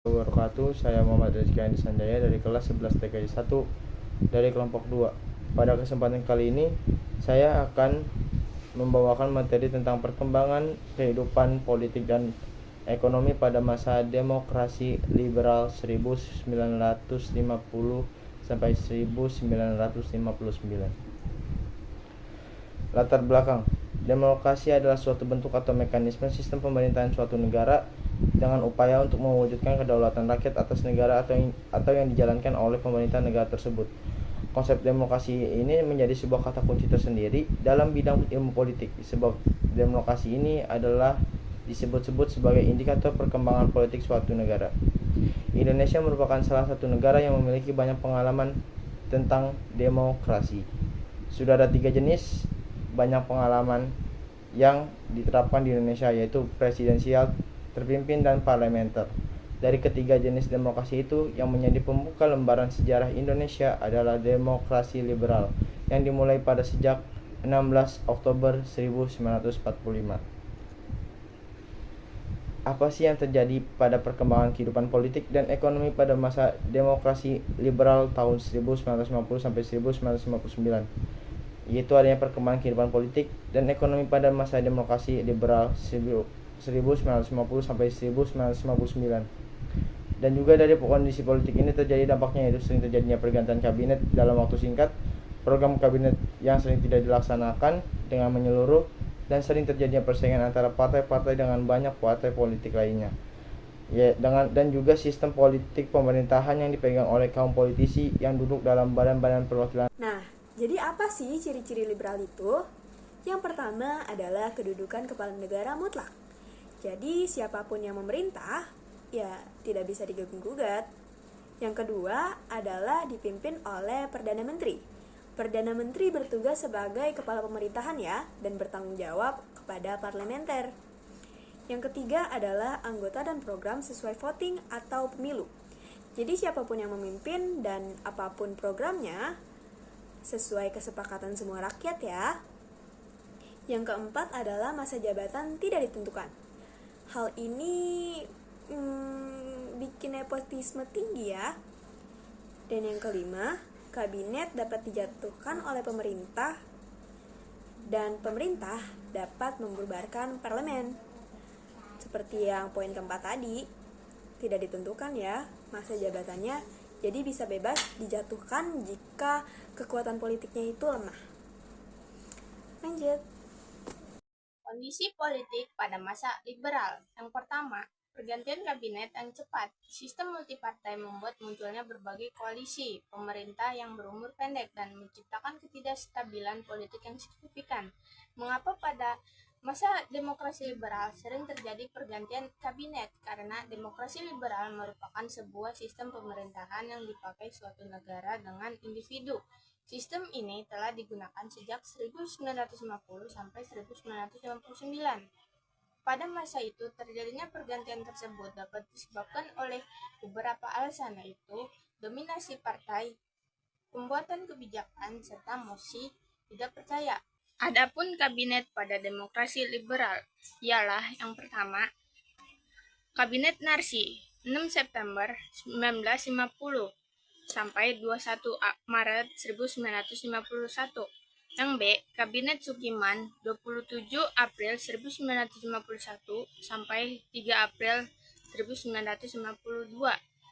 Wabarakatuh. Saya Muhammad Rizky Andi Sanjaya dari kelas 11 TKJ 1 dari kelompok 2. Pada kesempatan kali ini saya akan membawakan materi tentang perkembangan kehidupan politik dan ekonomi pada masa demokrasi liberal 1950 sampai 1959. Latar belakang. Demokrasi adalah suatu bentuk atau mekanisme sistem pemerintahan suatu negara dengan upaya untuk mewujudkan kedaulatan rakyat atas negara atau yang dijalankan oleh pemerintah negara tersebut. Konsep demokrasi ini menjadi sebuah kata kunci tersendiri dalam bidang ilmu politik, sebab demokrasi ini adalah disebut-sebut sebagai indikator perkembangan politik suatu negara. Indonesia merupakan salah satu negara yang memiliki banyak pengalaman tentang demokrasi. Sudah ada 3 jenis banyak pengalaman yang diterapkan di Indonesia, yaitu presidensial, terpimpin, dan parlementer. Dari ketiga jenis demokrasi itu, yang menjadi pembuka lembaran sejarah Indonesia adalah demokrasi liberal yang dimulai pada sejak 16 Oktober 1945. Apa sih yang terjadi pada perkembangan kehidupan politik dan ekonomi pada masa demokrasi liberal tahun 1950 sampai 1959? Yaitu adanya perkembangan kehidupan politik dan ekonomi pada masa demokrasi liberal 1950 sampai 1959. Dan juga dari kondisi politik ini terjadi dampaknya, yaitu sering terjadinya pergantian kabinet dalam waktu singkat, program kabinet yang sering tidak dilaksanakan dengan menyeluruh, dan sering terjadinya persaingan antara partai-partai dengan banyak partai politik lainnya. Dan juga sistem politik pemerintahan yang dipegang oleh kaum politisi yang duduk dalam badan-badan perwakilan. Nah, jadi apa sih ciri-ciri liberal itu? Yang pertama adalah kedudukan kepala negara mutlak. Jadi siapapun yang memerintah, ya tidak bisa diganggu-gugat. Yang kedua adalah dipimpin oleh Perdana Menteri. Perdana Menteri bertugas sebagai kepala pemerintahan ya, dan bertanggung jawab kepada parlementer. Yang ketiga adalah anggota dan program sesuai voting atau pemilu. Jadi siapapun yang memimpin dan apapun programnya, sesuai kesepakatan semua rakyat ya. Yang keempat adalah masa jabatan tidak ditentukan. Hal ini bikin nepotisme tinggi ya. Dan yang kelima, kabinet dapat dijatuhkan oleh pemerintah dan pemerintah dapat membubarkan parlemen. Seperti yang poin keempat tadi, tidak ditentukan ya masa jabatannya, jadi bisa bebas dijatuhkan jika kekuatan politiknya itu lemah. Lanjut. Kondisi politik pada masa liberal. Yang pertama, pergantian kabinet yang cepat. Sistem multipartai membuat munculnya berbagai koalisi pemerintah yang berumur pendek dan menciptakan ketidakstabilan politik yang signifikan. Mengapa pada masa demokrasi liberal sering terjadi pergantian kabinet? Karena demokrasi liberal merupakan sebuah sistem pemerintahan yang dipakai suatu negara dengan individu. Sistem ini telah digunakan sejak 1950 sampai 1959. Pada masa itu, terjadinya pergantian tersebut dapat disebabkan oleh beberapa alasan, yaitu dominasi partai, pembuatan kebijakan, serta mosi tidak percaya. Adapun kabinet pada demokrasi liberal ialah yang pertama, Kabinet Narsi 6 September 1950 sampai 21 Maret 1951. Yang B, Kabinet Sukiman 27 April 1951 sampai 3 April 1952.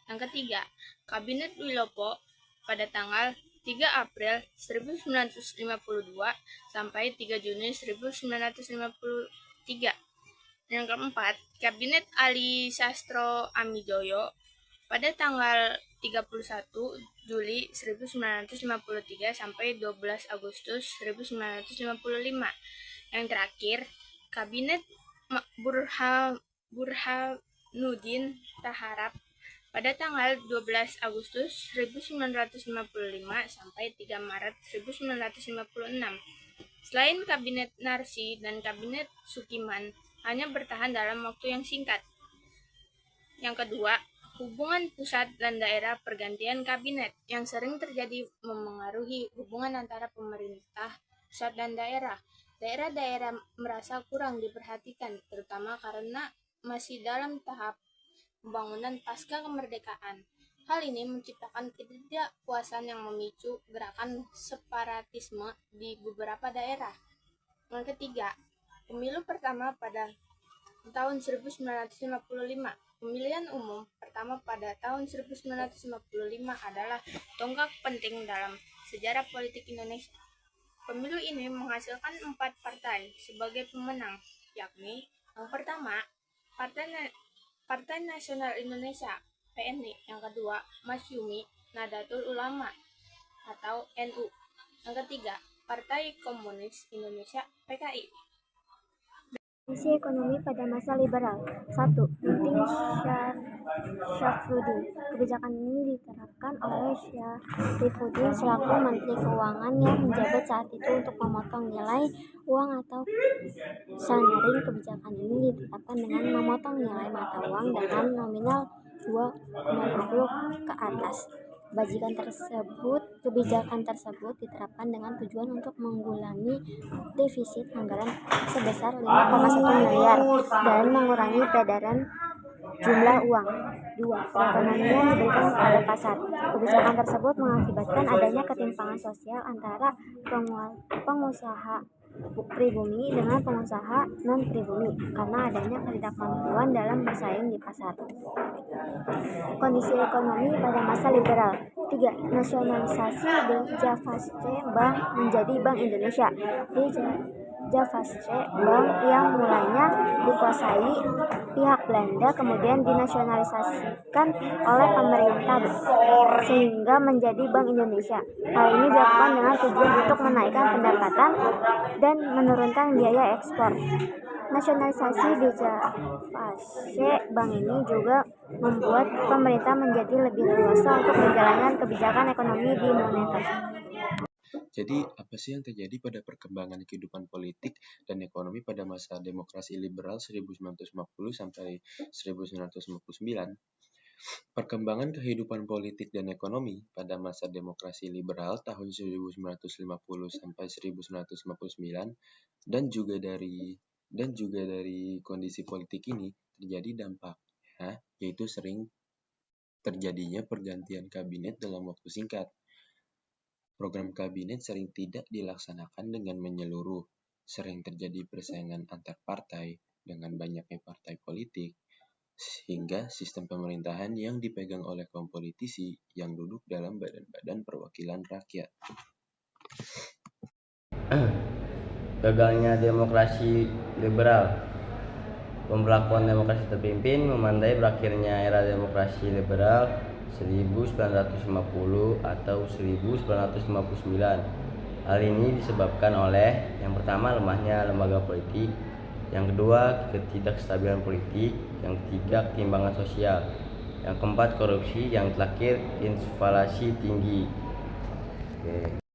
Yang ketiga, Kabinet Wilopo pada tanggal 3 April 1952 sampai 3 Juni 1953. Yang keempat, Kabinet Ali Sastro Amijoyo pada tanggal 31 Juli 1953 sampai 12 Agustus 1955. Yang terakhir, Kabinet Burhanuddin Taharap pada tanggal 12 Agustus 1955 sampai 3 Maret 1956. Selain Kabinet Narsi dan Kabinet Sukiman hanya bertahan dalam waktu yang singkat. Yang kedua, hubungan pusat dan daerah pergantian kabinet yang sering terjadi memengaruhi hubungan antara pemerintah pusat dan daerah. Daerah-daerah merasa kurang diperhatikan, terutama karena masih dalam tahap pembangunan pasca kemerdekaan. Hal ini menciptakan ketidakpuasan yang memicu gerakan separatisme di beberapa daerah. Yang ketiga, pemilu pertama pada tahun 1955. Pemilihan umum pertama pada tahun 1955 adalah tonggak penting dalam sejarah politik Indonesia. Pemilu ini menghasilkan 4 partai sebagai pemenang, yakni yang pertama, Partai Nasional Indonesia (PNI), yang kedua, Masyumi Nahdlatul Ulama atau NU, yang ketiga, Partai Komunis Indonesia (PKI). Kondisi ekonomi pada masa liberal. 1. Gunting Syafruddin. Kebijakan ini diterapkan oleh Syarifuddin selaku Menteri Keuangan yang menjabat saat itu untuk memotong nilai uang atau sanaring. Kebijakan ini ditetapkan dengan memotong nilai mata uang dengan nominal 2,50 ke atas. Kebijakan tersebut diterapkan dengan tujuan untuk mengurangi defisit anggaran sebesar 5,1 miliar dan mengurangi peredaran jumlah uang. 2. Perekonomian diberikan kepada pasar. Kebijakan tersebut mengakibatkan adanya ketimpangan sosial antara pengusaha pribumi dengan pengusaha non-pribumi karena adanya ketidakmampuan dalam bersaing di pasar. Kondisi ekonomi pada masa liberal. 3. Nasionalisasi Dijavasce Bank menjadi Bank Indonesia. Dijavasce Bank yang mulanya dikuasai pihak Belanda kemudian dinasionalisasikan oleh pemerintah sehingga menjadi Bank Indonesia. Hal ini dilakukan dengan tujuan untuk menaikkan pendapatan dan menurunkan biaya ekspor. Nasionalisasi Dijavasce Bank ini juga membuat pemerintah menjadi lebih leluasa untuk menjalankan kebijakan ekonomi di moneter. Jadi, apa sih yang terjadi pada perkembangan kehidupan politik dan ekonomi pada masa demokrasi liberal 1950 sampai 1959? Perkembangan kehidupan politik dan ekonomi pada masa demokrasi liberal tahun 1950 sampai 1959 dan juga dari kondisi politik ini terjadi dampaknya, yaitu sering terjadinya pergantian kabinet dalam waktu singkat. Program kabinet sering tidak dilaksanakan dengan menyeluruh, sering terjadi persaingan antar partai dengan banyaknya partai politik, sehingga sistem pemerintahan yang dipegang oleh kaum politisi yang duduk dalam badan-badan perwakilan rakyat. Gagalnya demokrasi liberal. Pemberlakuan demokrasi terpimpin memandai berakhirnya era demokrasi liberal 1950 atau 1959. Hal ini disebabkan oleh yang pertama lemahnya lembaga politik, yang kedua ketidakstabilan politik, yang ketiga ketimpangan sosial, yang keempat korupsi, yang terakhir inflasi tinggi.